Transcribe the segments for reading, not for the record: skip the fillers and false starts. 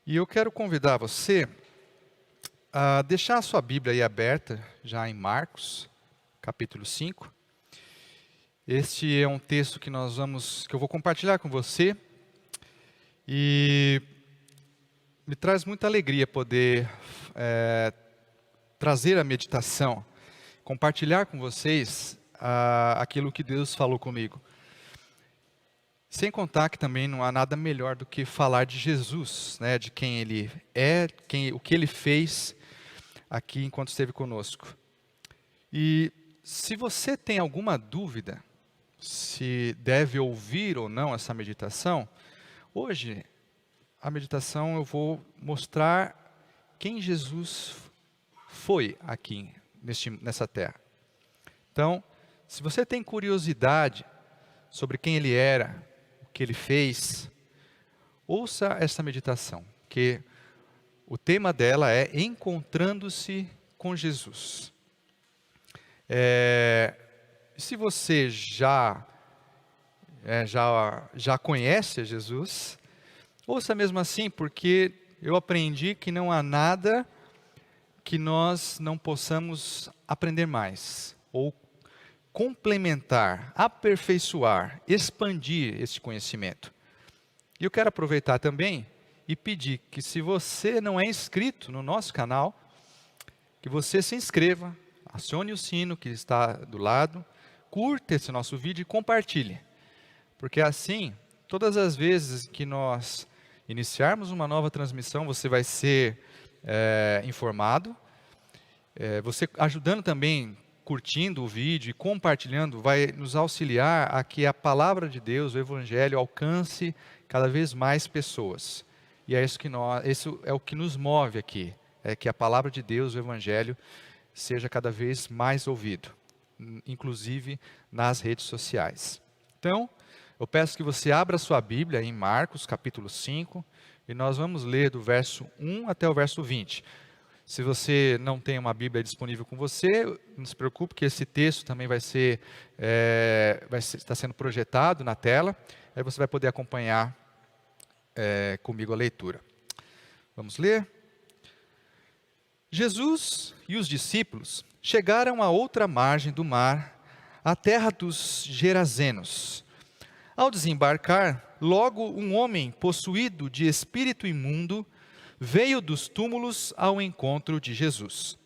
E eu quero convidar você a deixar a sua Bíblia aí aberta, já em Marcos, capítulo 5. Este é um texto que eu vou compartilhar com você. E me traz muita alegria poder trazer a meditação, compartilhar com vocês aquilo que Deus falou comigo. Sem contar que também não há nada melhor do que falar de Jesus, né, de quem Ele é, o que Ele fez aqui enquanto esteve conosco. E se você tem alguma dúvida, se deve ouvir ou não essa meditação, hoje a meditação eu vou mostrar quem Jesus foi aqui nessa terra. Então, se você tem curiosidade sobre quem Ele era, que Ele fez, ouça essa meditação, que o tema dela é Encontrando-se com Jesus. Se você já conhece Jesus, ouça mesmo assim, porque eu aprendi que não há nada que nós não possamos aprender mais, ou complementar, aperfeiçoar, expandir esse conhecimento. E eu quero aproveitar também e pedir que, se você não é inscrito no nosso canal, que você se inscreva, acione o sino que está do lado, curta esse nosso vídeo e compartilhe. Porque assim, todas as vezes que nós iniciarmos uma nova transmissão, você vai ser informado. Você ajudando também, curtindo o vídeo e compartilhando, vai nos auxiliar a que a palavra de Deus, o Evangelho, alcance cada vez mais pessoas. E é isso é o que nos move aqui, é que a palavra de Deus, o Evangelho, seja cada vez mais ouvido, inclusive nas redes sociais. Então, eu peço que você abra sua Bíblia em Marcos, capítulo 5, e nós vamos ler do verso 1 até o verso 20. Se você não tem uma Bíblia disponível com você, não se preocupe que esse texto também está sendo projetado na tela. Aí você vai poder acompanhar comigo a leitura. Vamos ler? Jesus e os discípulos chegaram à outra margem do mar, à terra dos Gerazenos. Ao desembarcar, logo um homem possuído de espírito imundo veio dos túmulos ao encontro de Jesus.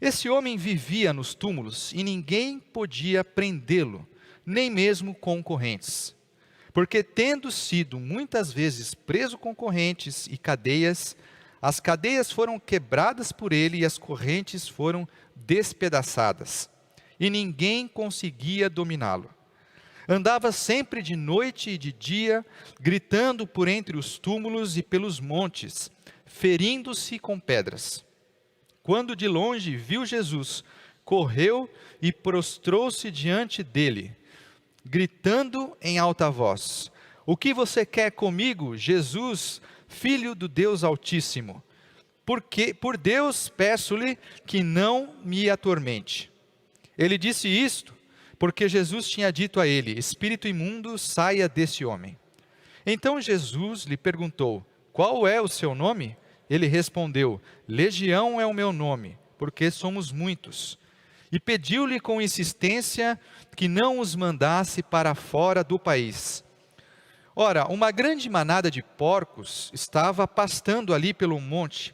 Esse homem vivia nos túmulos e ninguém podia prendê-lo, nem mesmo com correntes. Porque, tendo sido muitas vezes preso com correntes e cadeias, as cadeias foram quebradas por ele e as correntes foram despedaçadas, e ninguém conseguia dominá-lo. Andava sempre de noite e de dia, gritando por entre os túmulos e pelos montes, ferindo-se com pedras. Quando de longe viu Jesus, correu e prostrou-se diante dele, gritando em alta voz: "O que você quer comigo, Jesus, Filho do Deus Altíssimo? Porque, por Deus, peço-lhe que não me atormente." Ele disse isto porque Jesus tinha dito a ele: "Espírito imundo, saia desse homem." Então Jesus lhe perguntou: "Qual é o seu nome?" Ele respondeu: "Legião é o meu nome, porque somos muitos." E pediu-lhe com insistência que não os mandasse para fora do país. Ora, uma grande manada de porcos estava pastando ali pelo monte,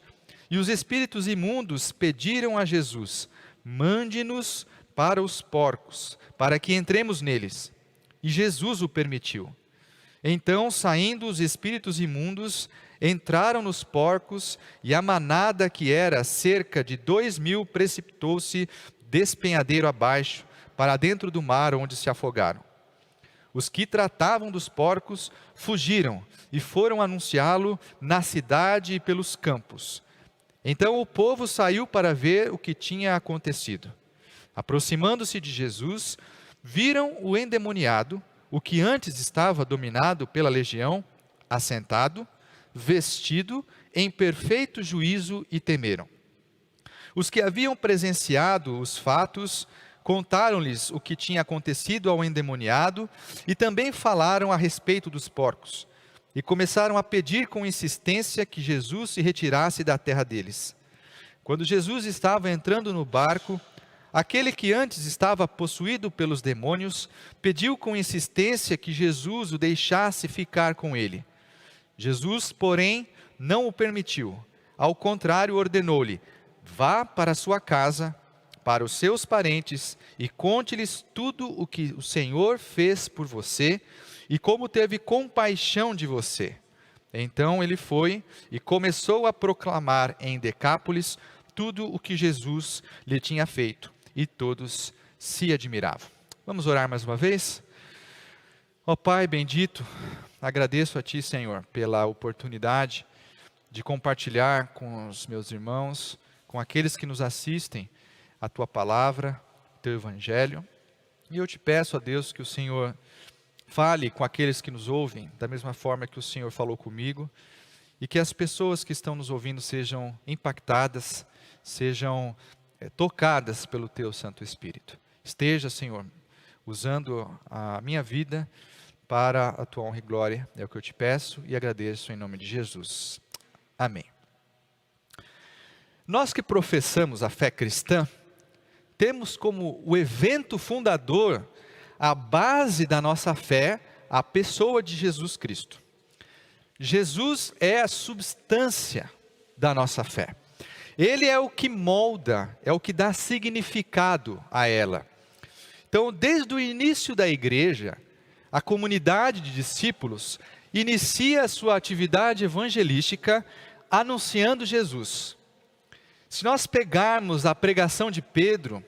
e os espíritos imundos pediram a Jesus: "Mande-nos para os porcos, para que entremos neles." E Jesus o permitiu. Então, saindo os espíritos imundos, entraram nos porcos, e a manada, que era cerca de 2.000, precipitou-se despenhadeiro abaixo, para dentro do mar, onde se afogaram. Os que tratavam dos porcos fugiram e foram anunciá-lo na cidade e pelos campos. Então o povo saiu para ver o que tinha acontecido. Aproximando-se de Jesus, viram o endemoniado, o que antes estava dominado pela legião, assentado, vestido em perfeito juízo, e temeram. Os que haviam presenciado os fatos contaram-lhes o que tinha acontecido ao endemoniado e também falaram a respeito dos porcos. e começaram a pedir com insistência que Jesus se retirasse da terra deles. Quando Jesus estava entrando no barco, aquele que antes estava possuído pelos demônios pediu com insistência que Jesus o deixasse ficar com ele. Jesus, porém, não o permitiu. Ao contrário, ordenou-lhe: vá para sua casa, para os seus parentes, e conte-lhes tudo o que o Senhor fez por você e como teve compaixão de você. Então ele foi e começou a proclamar em Decápolis tudo o que Jesus lhe tinha feito, e todos se admiravam. Vamos orar mais uma vez? Ó Pai bendito, agradeço a Ti, Senhor, pela oportunidade de compartilhar com os meus irmãos, com aqueles que nos assistem, a Tua palavra, o Teu Evangelho. E eu te peço, ó Deus, que o Senhor fale com aqueles que nos ouvem, da mesma forma que o Senhor falou comigo, e que as pessoas que estão nos ouvindo sejam impactadas, sejam tocadas pelo Teu Santo Espírito. Esteja, Senhor, usando a minha vida para a Tua honra e glória, é o que eu te peço e agradeço em nome de Jesus. Amém. Nós que professamos a fé cristã, temos como o evento fundador, a base da nossa fé, a pessoa de Jesus Cristo. Jesus é a substância da nossa fé. Ele é o que molda, é o que dá significado a ela. Então, desde o início da igreja, a comunidade de discípulos inicia a sua atividade evangelística anunciando Jesus. Se nós pegarmos a pregação de Pedro,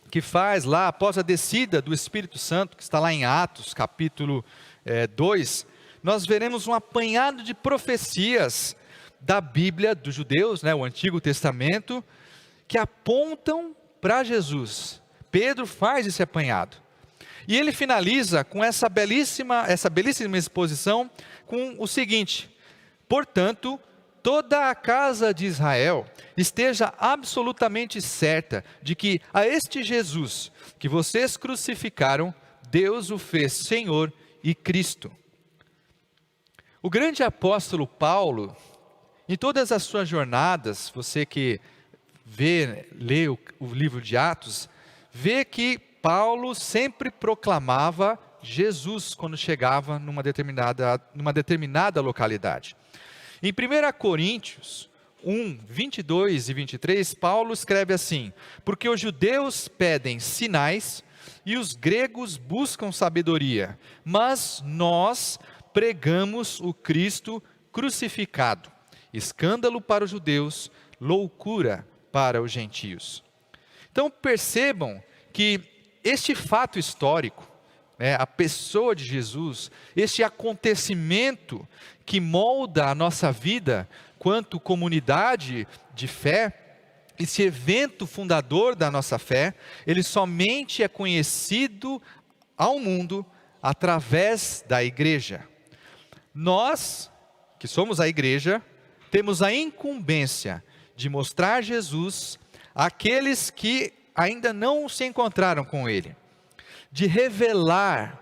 que faz lá após a descida do Espírito Santo, que está lá em Atos, capítulo 2, nós veremos um apanhado de profecias da Bíblia dos judeus, o Antigo Testamento, que apontam para Jesus. Pedro faz esse apanhado. E ele finaliza com essa belíssima exposição com o seguinte: portanto, toda a casa de Israel esteja absolutamente certa de que a este Jesus que vocês crucificaram, Deus o fez Senhor e Cristo. O grande apóstolo Paulo, em todas as suas jornadas, você que lê o livro de Atos, vê que Paulo sempre proclamava Jesus quando chegava numa determinada localidade. Em 1 Coríntios 1, 22 e 23, Paulo escreve assim: porque os judeus pedem sinais e os gregos buscam sabedoria, mas nós pregamos o Cristo crucificado, escândalo para os judeus, loucura para os gentios. Então percebam que este fato histórico, a pessoa de Jesus, este acontecimento que molda a nossa vida quanto comunidade de fé, esse evento fundador da nossa fé, ele somente é conhecido ao mundo através da igreja. Nós, que somos a igreja, temos a incumbência de mostrar Jesus àqueles que ainda não se encontraram com Ele, de revelar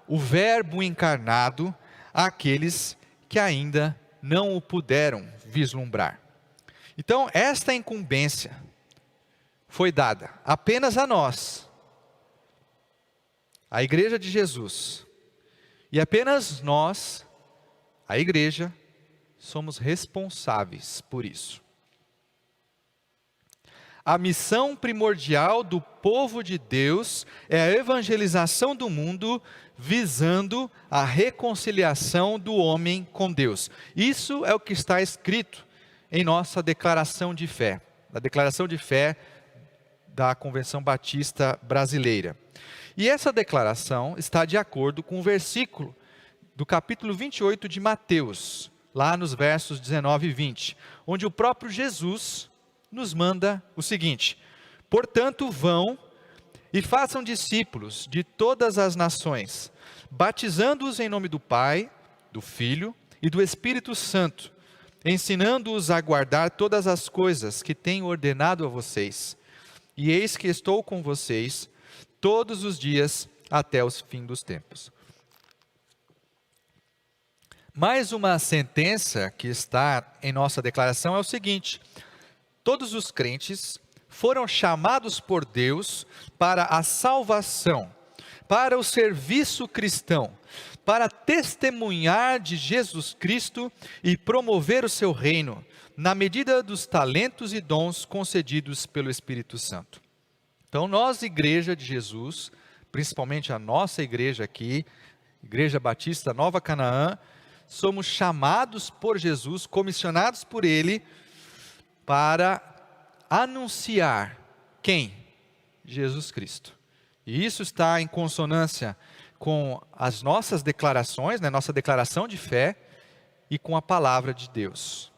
o Verbo encarnado àqueles que ainda não o puderam vislumbrar. Então, esta incumbência foi dada apenas a nós, a igreja de Jesus, e apenas nós, a igreja, somos responsáveis por isso. A missão primordial do povo de Deus é a evangelização do mundo, visando a reconciliação do homem com Deus. Isso é o que está escrito em nossa declaração de fé, a declaração de fé da Convenção Batista Brasileira. E essa declaração está de acordo com o versículo do capítulo 28 de Mateus, lá nos versos 19 e 20, onde o próprio Jesus nos manda o seguinte: portanto, vão e façam discípulos de todas as nações, batizando-os em nome do Pai, do Filho e do Espírito Santo, ensinando-os a guardar todas as coisas que tenho ordenado a vocês. E eis que estou com vocês todos os dias até o fim dos tempos. Mais uma sentença que está em nossa declaração é o seguinte: todos os crentes foram chamados por Deus para a salvação, para o serviço cristão, para testemunhar de Jesus Cristo e promover o seu reino, na medida dos talentos e dons concedidos pelo Espírito Santo. Então nós, Igreja de Jesus, principalmente a nossa igreja aqui, Igreja Batista Nova Canaã, somos chamados por Jesus, comissionados por Ele, para anunciar quem? Jesus Cristo. E isso está em consonância com as nossas declarações, né, nossa declaração de fé, e com a palavra de Deus.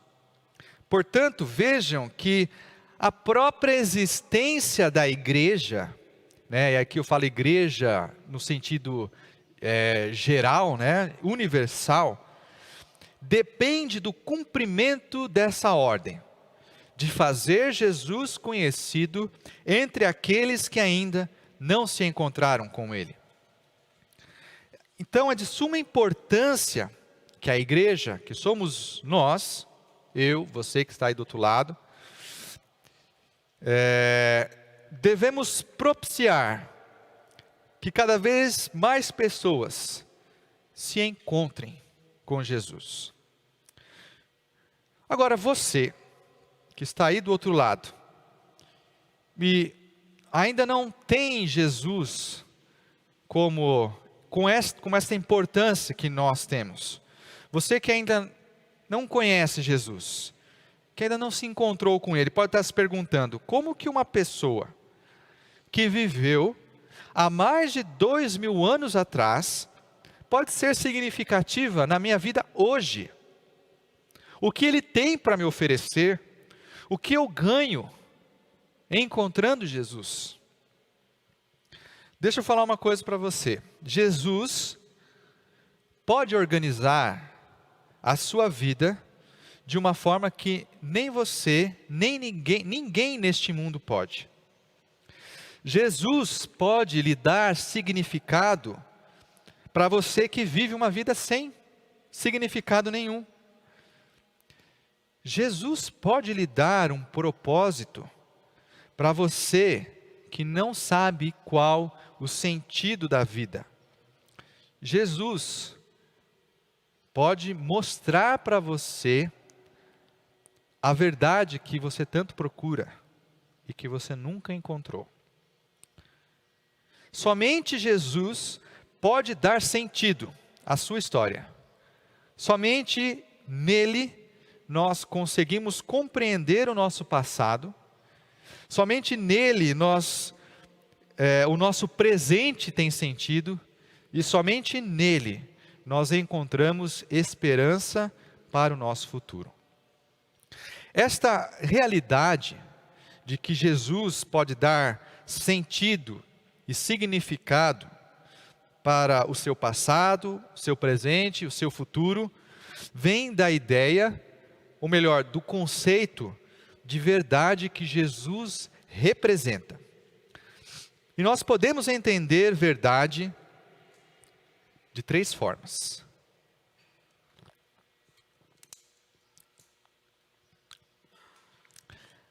Portanto, vejam que a própria existência da igreja, né, e aqui eu falo igreja no sentido geral, né, universal, depende do cumprimento dessa ordem, de fazer Jesus conhecido entre aqueles que ainda não se encontraram com Ele. Então é de suma importância que a igreja, que somos nós, eu, você que está aí do outro lado, devemos propiciar que cada vez mais pessoas se encontrem com Jesus. Agora você, que está aí do outro lado, e ainda não tem Jesus com essa importância que nós temos. Você que ainda não conhece Jesus, que ainda não se encontrou com Ele, pode estar se perguntando, como que uma pessoa que viveu há mais de 2000 anos atrás, pode ser significativa na minha vida hoje? O que Ele tem para me oferecer? O que eu ganho encontrando Jesus? Deixa eu falar uma coisa para você. Jesus pode organizar a sua vida de uma forma que nem você, nem ninguém neste mundo pode. Jesus pode lhe dar significado para você que vive uma vida sem significado nenhum. Jesus pode lhe dar um propósito para você que não sabe qual o sentido da vida. Jesus pode mostrar para você a verdade que você tanto procura e que você nunca encontrou. Somente Jesus pode dar sentido à sua história. Somente nele nós conseguimos compreender o nosso passado. Somente nele o nosso presente tem sentido. E somente nele nós encontramos esperança para o nosso futuro. Esta realidade de que Jesus pode dar sentido e significado para o seu passado, o seu presente, o seu futuro, vem da ideia, ou melhor, do conceito de verdade que Jesus representa. E nós podemos entender verdade de 3 formas.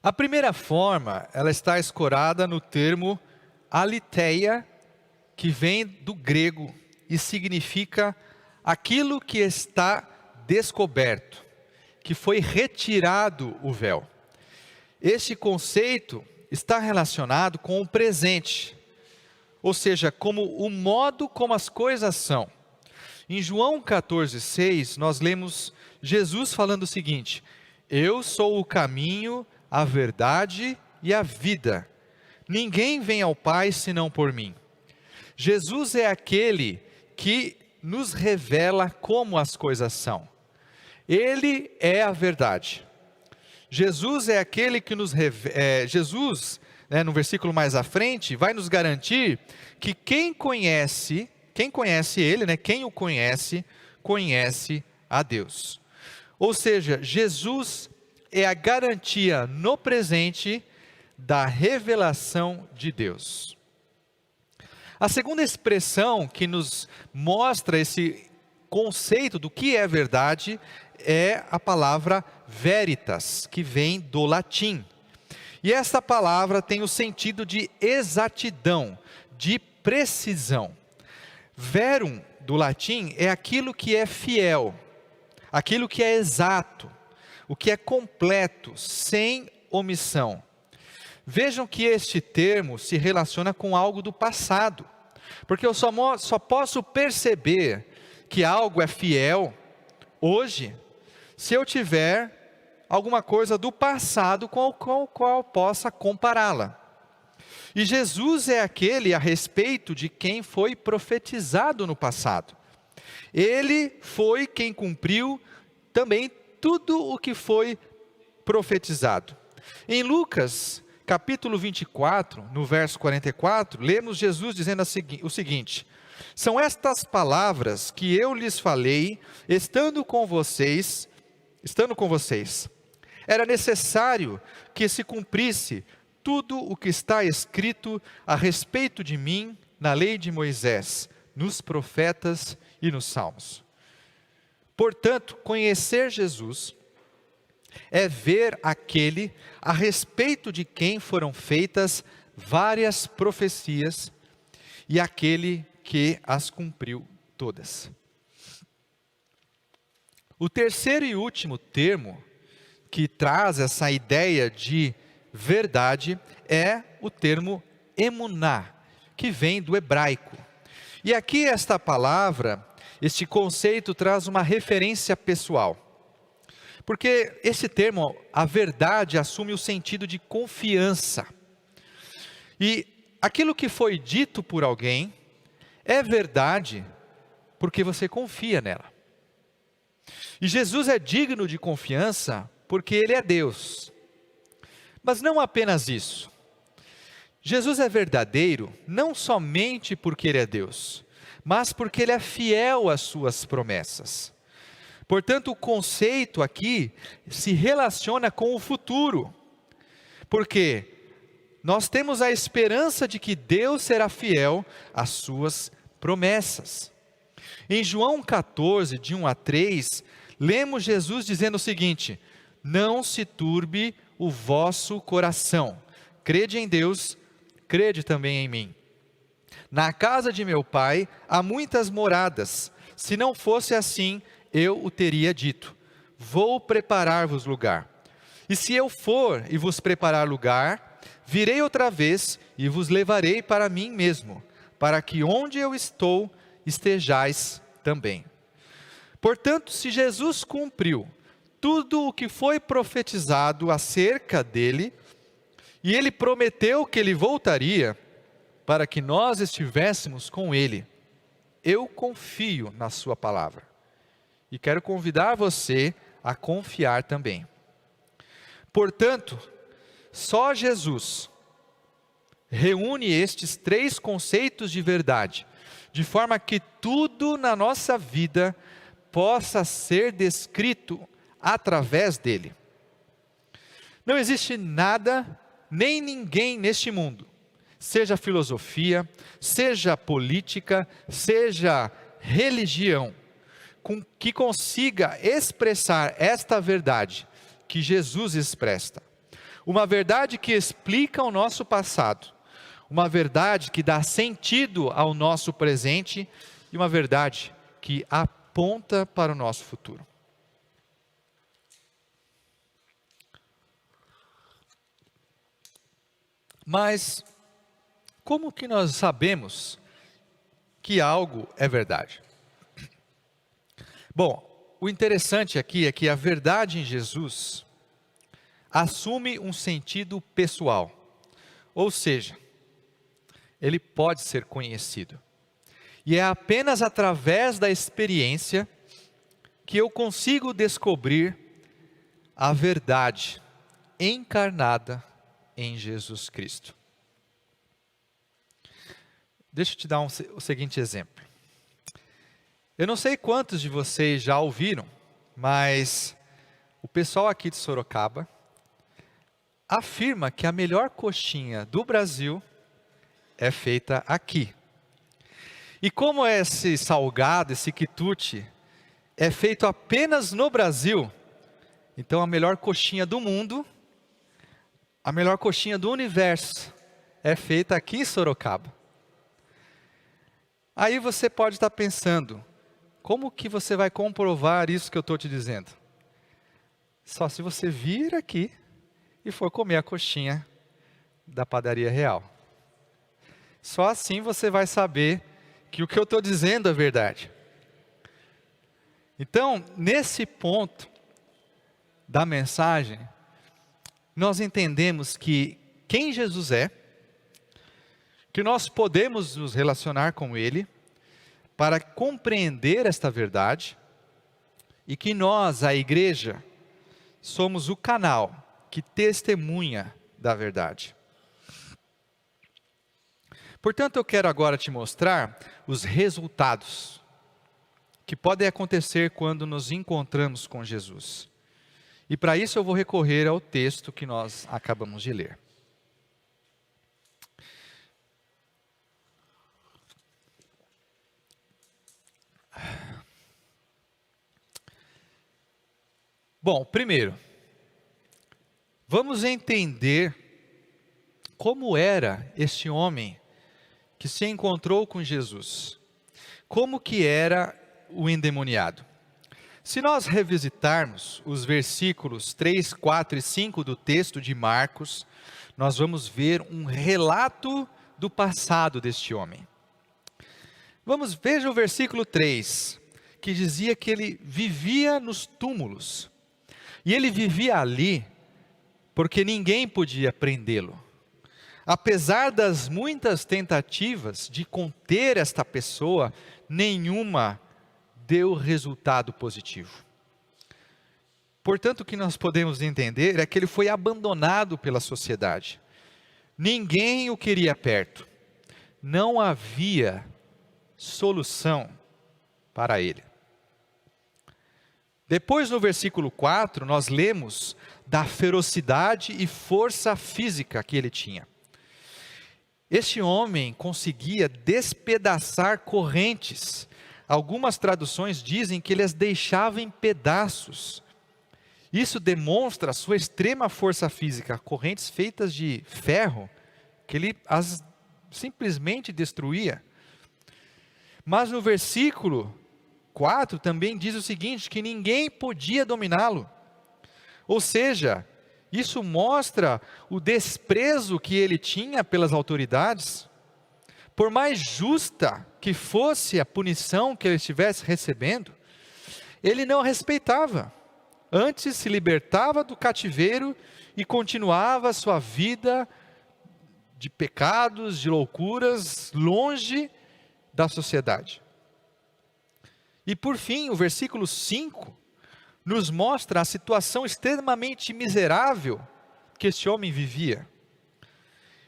A primeira forma, ela está escorada no termo aletheia, que vem do grego e significa aquilo que está descoberto, que foi retirado o véu. Este conceito está relacionado com o presente, ou seja, como o modo como as coisas são. Em João 14,6, nós lemos Jesus falando o seguinte: eu sou o caminho, a verdade e a vida. Ninguém vem ao Pai senão por mim. Jesus é aquele que nos revela como as coisas são. Ele é a verdade. Jesus é aquele que nos revela. Jesus, no versículo mais à frente, vai nos garantir que quem conhece Ele, quem o conhece, conhece a Deus. Ou seja, Jesus é a garantia no presente da revelação de Deus. A segunda expressão que nos mostra esse conceito do que é verdade é a palavra veritas, que vem do latim. E esta palavra tem o sentido de exatidão, de precisão. Verum, do latim, é aquilo que é fiel, aquilo que é exato, o que é completo, sem omissão. Vejam que este termo se relaciona com algo do passado, porque eu só posso perceber que algo é fiel hoje, se eu tiver alguma coisa do passado com o qual possa compará-la. E Jesus é aquele a respeito de quem foi profetizado no passado. Ele foi quem cumpriu também tudo o que foi profetizado. Em Lucas, capítulo 24, no verso 44, lemos Jesus dizendo o seguinte: são estas palavras que eu lhes falei, estando com vocês. Era necessário que se cumprisse tudo o que está escrito a respeito de mim na lei de Moisés, nos profetas e nos salmos. Portanto, conhecer Jesus é ver aquele a respeito de quem foram feitas várias profecias e aquele que as cumpriu todas. O terceiro e último termo que traz essa ideia de verdade é o termo emuná, que vem do hebraico. E aqui esta palavra, este conceito traz uma referência pessoal. Porque esse termo, a verdade, assume o sentido de confiança. E aquilo que foi dito por alguém é verdade porque você confia nela. E Jesus é digno de confiança porque Ele é Deus. Mas não apenas isso. Jesus é verdadeiro não somente porque Ele é Deus, mas porque Ele é fiel às suas promessas. Portanto, o conceito aqui se relaciona com o futuro, porque nós temos a esperança de que Deus será fiel às suas promessas. Em João 14, de 1 a 3, lemos Jesus dizendo o seguinte: não se turbe o vosso coração, crede em Deus, crede também em mim. Na casa de meu pai há muitas moradas, se não fosse assim, eu o teria dito, vou preparar-vos lugar. E se eu for e vos preparar lugar, virei outra vez e vos levarei para mim mesmo, para que onde eu estou, estejais também. Portanto, se Jesus cumpriu tudo o que foi profetizado acerca dele, e ele prometeu que ele voltaria, para que nós estivéssemos com ele, eu confio na sua palavra. E quero convidar você a confiar também. Portanto, só Jesus reúne estes três conceitos de verdade, de forma que tudo na nossa vida possa ser descrito através dele. Não existe nada, nem ninguém neste mundo, seja filosofia, seja política, seja religião, que consiga expressar esta verdade que Jesus expressa. Uma verdade que explica o nosso passado, uma verdade que dá sentido ao nosso presente e uma verdade que aponta para o nosso futuro. Mas como que nós sabemos que algo é verdade? Bom, o interessante aqui é que a verdade em Jesus assume um sentido pessoal, ou seja, ele pode ser conhecido. E é apenas através da experiência que eu consigo descobrir a verdade encarnada em Jesus Cristo. Deixa eu te dar o seguinte exemplo. Eu não sei quantos de vocês já ouviram, mas o pessoal aqui de Sorocaba afirma que a melhor coxinha do Brasil é feita aqui. E como esse salgado, esse quitute, é feito apenas no Brasil, então a melhor coxinha do mundo, a melhor coxinha do universo, é feita aqui em Sorocaba. Aí você pode estar pensando, como que você vai comprovar isso que eu estou te dizendo? Só se você vir aqui e for comer a coxinha da padaria real. Só assim você vai saber que o que eu estou dizendo é verdade. Então, nesse ponto da mensagem, nós entendemos que quem Jesus é, que nós podemos nos relacionar com Ele para compreender esta verdade e que nós, a igreja, somos o canal que testemunha da verdade. Portanto, eu quero agora te mostrar os resultados que podem acontecer quando nos encontramos com Jesus. E para isso eu vou recorrer ao texto que nós acabamos de ler. Bom, primeiro, vamos entender como era este homem que se encontrou com Jesus. Como que era o endemoniado? Se nós revisitarmos os versículos 3, 4 e 5 do texto de Marcos, nós vamos ver um relato do passado deste homem. Veja o versículo 3, que dizia que ele vivia nos túmulos. E ele vivia ali porque ninguém podia prendê-lo. Apesar das muitas tentativas de conter esta pessoa, nenhuma deu resultado positivo. Portanto, o que nós podemos entender é que ele foi abandonado pela sociedade. Ninguém o queria perto. Não havia solução para ele. Depois, no versículo 4, nós lemos da ferocidade e força física que ele tinha. Este homem conseguia despedaçar correntes. Algumas traduções dizem que ele as deixava em pedaços. Isso demonstra a sua extrema força física. Correntes feitas de ferro, que ele as simplesmente destruía. Mas no versículo 4 também diz o seguinte, que ninguém podia dominá-lo. Ou seja, isso mostra o desprezo que ele tinha pelas autoridades. Por mais justa que fosse a punição que ele estivesse recebendo, ele não respeitava. Antes se libertava do cativeiro e continuava a sua vida de pecados, de loucuras, longe da sociedade. E por fim, o versículo 5 nos mostra a situação extremamente miserável que este homem vivia.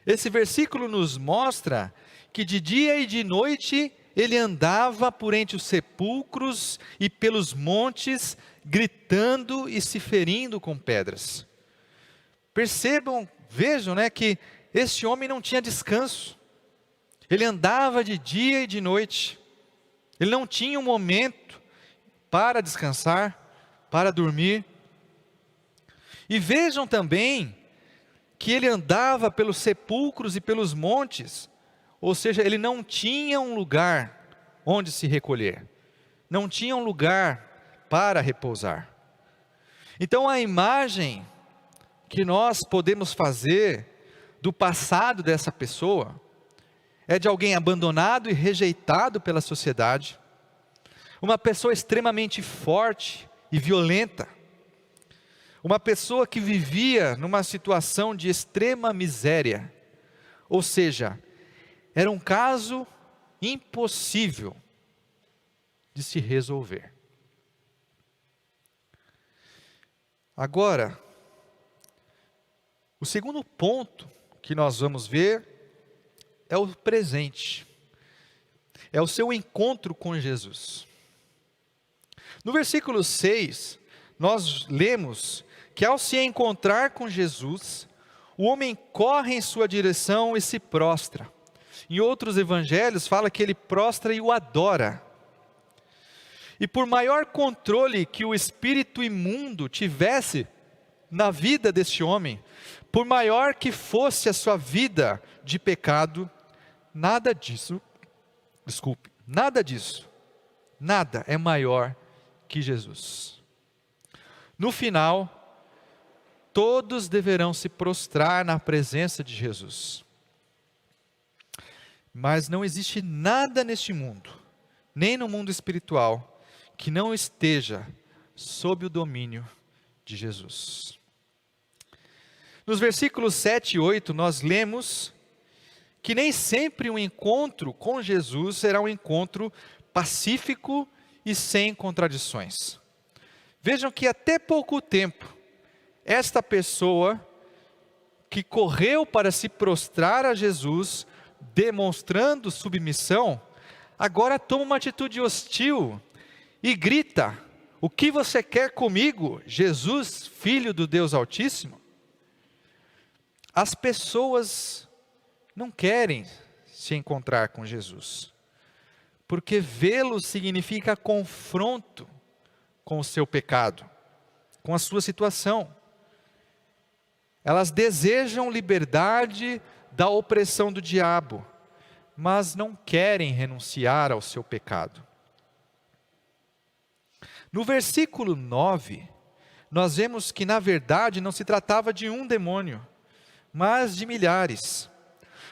Esse versículo nos mostra que de dia e de noite ele andava por entre os sepulcros e pelos montes, gritando e se ferindo com pedras. Percebam, vejam, que este homem não tinha descanso. Ele andava de dia e de noite. Ele não tinha um momento para descansar, para dormir. E vejam também que ele andava pelos sepulcros e pelos montes, ou seja, ele não tinha um lugar onde se recolher, não tinha um lugar para repousar. Então a imagem que nós podemos fazer do passado dessa pessoa é de alguém abandonado e rejeitado pela sociedade, uma pessoa extremamente forte e violenta, uma pessoa que vivia numa situação de extrema miséria, ou seja, era um caso impossível de se resolver. Agora, o segundo ponto que nós vamos ver é o presente, é o seu encontro com Jesus. No versículo 6, nós lemos que ao se encontrar com Jesus, o homem corre em sua direção e se prostra. Em outros evangelhos fala que ele prostra e o adora. E por maior controle que o espírito imundo tivesse na vida deste homem, por maior que fosse a sua vida de pecado, nada disso é maior que Jesus. No final, todos deverão se prostrar na presença de Jesus. Mas não existe nada neste mundo, nem no mundo espiritual, que não esteja sob o domínio de Jesus. Nos versículos 7 e 8, nós lemos que nem sempre um encontro com Jesus será um encontro pacífico e sem contradições. Vejam que até pouco tempo, esta pessoa que correu para se prostrar a Jesus, demonstrando submissão, agora toma uma atitude hostil e grita: "O que você quer comigo, Jesus, Filho do Deus Altíssimo?" As pessoas não querem se encontrar com Jesus, porque vê-lo significa confronto com o seu pecado, com a sua situação. Elas desejam liberdade da opressão do diabo, mas não querem renunciar ao seu pecado. No versículo 9, nós vemos que na verdade não se tratava de um demônio, mas de milhares.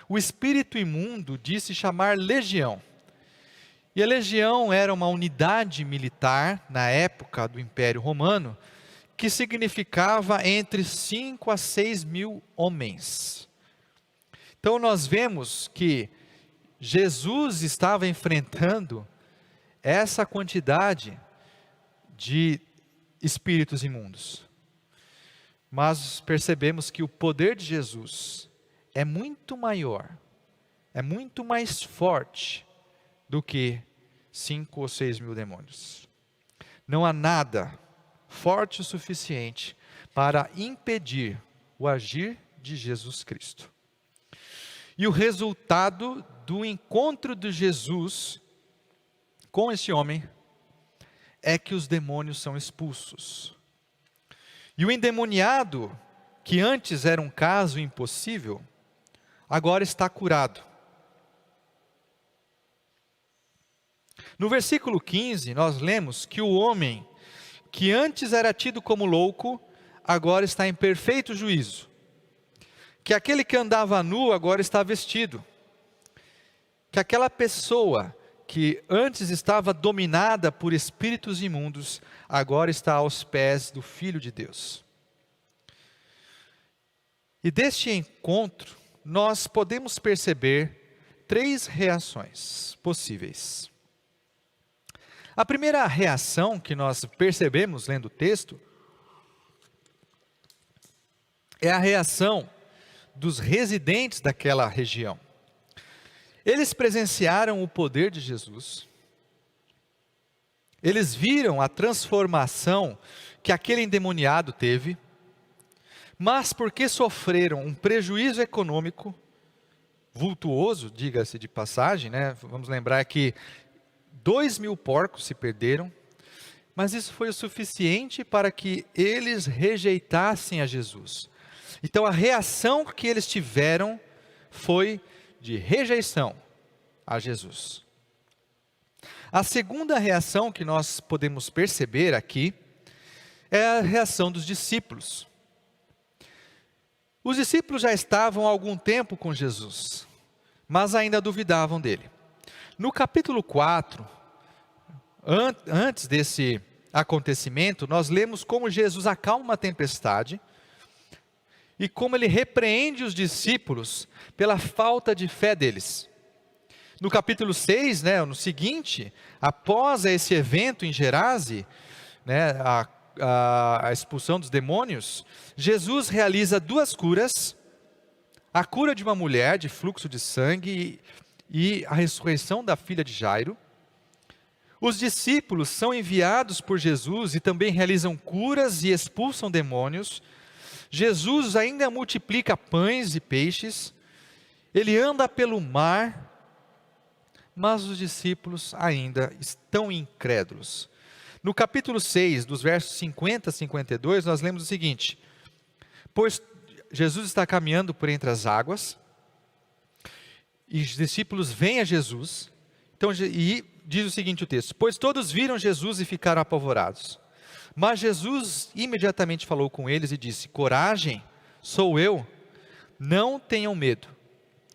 O espírito imundo disse chamar legião. E a legião era uma unidade militar na época do Império Romano, que significava entre 5 a 6 mil homens. Então nós vemos que Jesus estava enfrentando essa quantidade de espíritos imundos. Mas percebemos que o poder de Jesus é muito maior, é muito mais forte do que 5 ou 6 mil demônios. Não há nada forte o suficiente para impedir o agir de Jesus Cristo. E o resultado do encontro de Jesus com esse homem é que os demônios são expulsos. E o endemoniado, que antes era um caso impossível, agora está curado. No versículo 15, nós lemos que o homem que antes era tido como louco, agora está em perfeito juízo. Que aquele que andava nu, agora está vestido. Que aquela pessoa que antes estava dominada por espíritos imundos, agora está aos pés do Filho de Deus. E deste encontro, nós podemos perceber 3 reações possíveis. A primeira reação que nós percebemos lendo o texto é a reação dos residentes daquela região. Eles presenciaram o poder de Jesus, eles viram a transformação que aquele endemoniado teve, mas porque sofreram um prejuízo econômico vultuoso, diga-se de passagem, né? Vamos lembrar que 2.000 porcos se perderam, mas isso foi o suficiente para que eles rejeitassem a Jesus. Então a reação que eles tiveram foi de rejeição a Jesus. A segunda reação que nós podemos perceber aqui é a reação dos discípulos. Os discípulos já estavam há algum tempo com Jesus, mas ainda duvidavam dele. No capítulo 4, antes desse acontecimento, nós lemos como Jesus acalma a tempestade e como ele repreende os discípulos pela falta de fé deles. No capítulo 6, no seguinte, após esse evento em Gerase, a expulsão dos demônios, Jesus realiza 2 curas, a cura de uma mulher de fluxo de sangue e a ressurreição da filha de Jairo. Os discípulos são enviados por Jesus e também realizam curas e expulsam demônios. Jesus ainda multiplica pães e peixes. Ele anda pelo mar, mas os discípulos ainda estão incrédulos. No capítulo 6, dos versos 50 a 52, nós lemos o seguinte: pois Jesus está caminhando por entre as águas, e os discípulos vêm a Jesus, e diz o seguinte o texto: pois todos viram Jesus e ficaram apavorados. Mas Jesus imediatamente falou com eles e disse: coragem, sou eu, não tenham medo.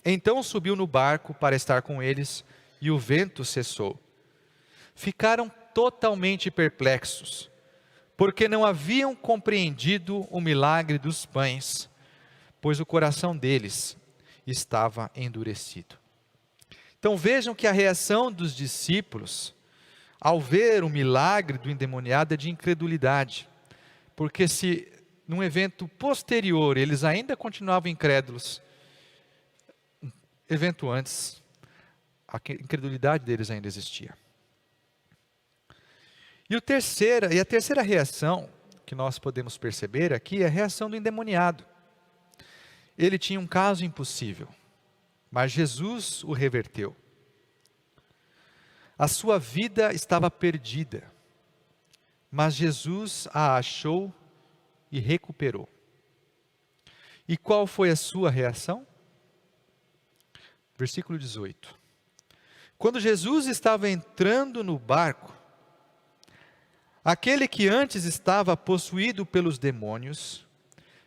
Então subiu no barco para estar com eles, e o vento cessou. Ficaram totalmente perplexos, porque não haviam compreendido o milagre dos pães, pois o coração deles estava endurecido. Então vejam que a reação dos discípulos, ao ver o milagre do endemoniado, é de incredulidade. Porque se num evento posterior eles ainda continuavam incrédulos, evento antes, a incredulidade deles ainda existia. E a terceira reação que nós podemos perceber aqui é a reação do endemoniado. Ele tinha um caso impossível, mas Jesus o reverteu. A sua vida estava perdida, mas Jesus a achou e recuperou. E qual foi a sua reação? Versículo 18. Quando Jesus estava entrando no barco, aquele que antes estava possuído pelos demônios,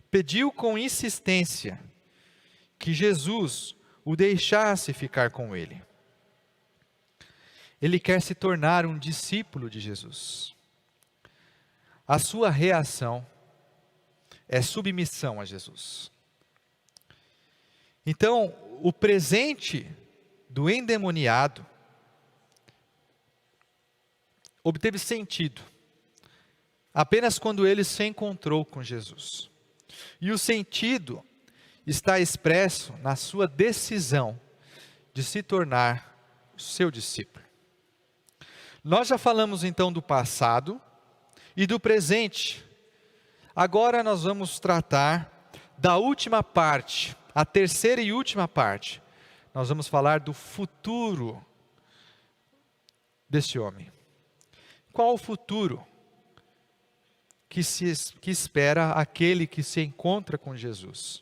pediu com insistência que Jesus o deixasse ficar com ele. Ele quer se tornar um discípulo de Jesus. A sua reação é submissão a Jesus. Então, o presente do endemoniado obteve sentido apenas quando ele se encontrou com Jesus. E o sentido está expresso na sua decisão de se tornar seu discípulo. Nós já falamos então do passado e do presente. Agora nós vamos tratar da última parte, a terceira e última parte. Nós vamos falar do futuro deste homem. Qual o futuro que espera aquele que se encontra com Jesus?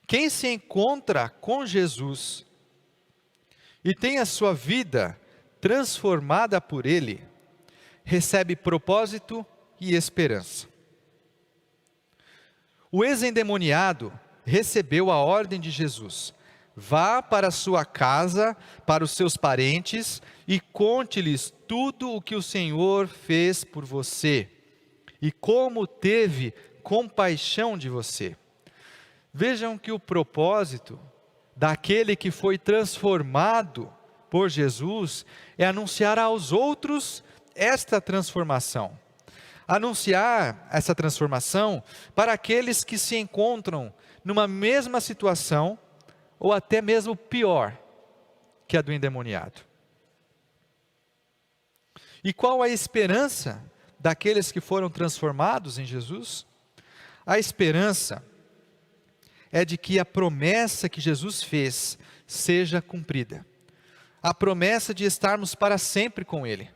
Quem se encontra com Jesus e tem a sua vida transformada por Ele, recebe propósito e esperança. O ex-endemoniado recebeu a ordem de Jesus: vá para a sua casa, para os seus parentes, e conte-lhes tudo o que o Senhor fez por você, e como teve compaixão de você. Vejam que o propósito daquele que foi transformado por Jesus é anunciar aos outros esta transformação. Anunciar essa transformação para aqueles que se encontram numa mesma situação, ou até mesmo pior que a do endemoniado. E qual a esperança daqueles que foram transformados em Jesus? A esperança é de que a promessa que Jesus fez seja cumprida. A promessa de estarmos para sempre com Ele.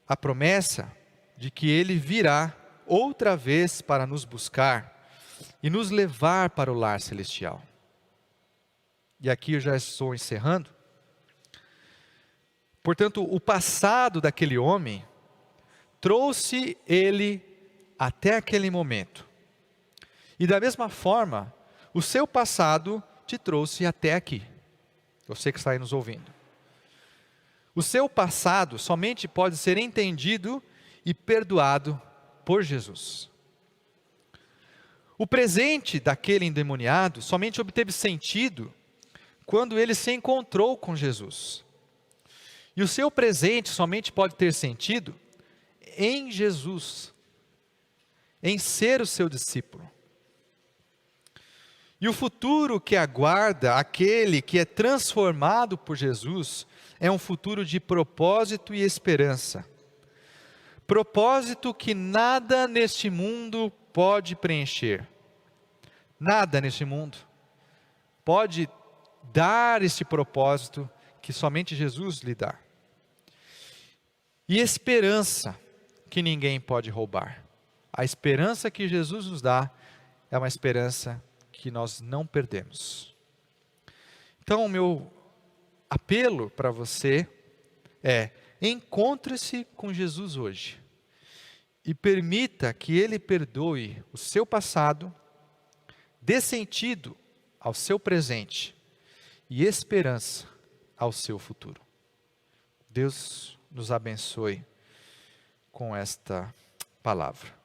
A promessa de que Ele virá outra vez para nos buscar e nos levar para o lar celestial. E aqui eu já estou encerrando. Portanto, o passado daquele homem trouxe ele até aquele momento. E da mesma forma, o seu passado te trouxe até aqui. Você que está aí nos ouvindo. O seu passado somente pode ser entendido e perdoado por Jesus. O presente daquele endemoniado somente obteve sentido quando ele se encontrou com Jesus. E o seu presente somente pode ter sentido em Jesus, em ser o seu discípulo. E o futuro que aguarda aquele que é transformado por Jesus é um futuro de propósito e esperança. Propósito que nada neste mundo pode preencher. Nada neste mundo pode dar esse propósito que somente Jesus lhe dá. E esperança que ninguém pode roubar. A esperança que Jesus nos dá é uma esperança que nós não perdemos. Então, o meu apelo para você é: encontre-se com Jesus hoje e permita que Ele perdoe o seu passado, dê sentido ao seu presente e esperança ao seu futuro. Deus nos abençoe com esta palavra.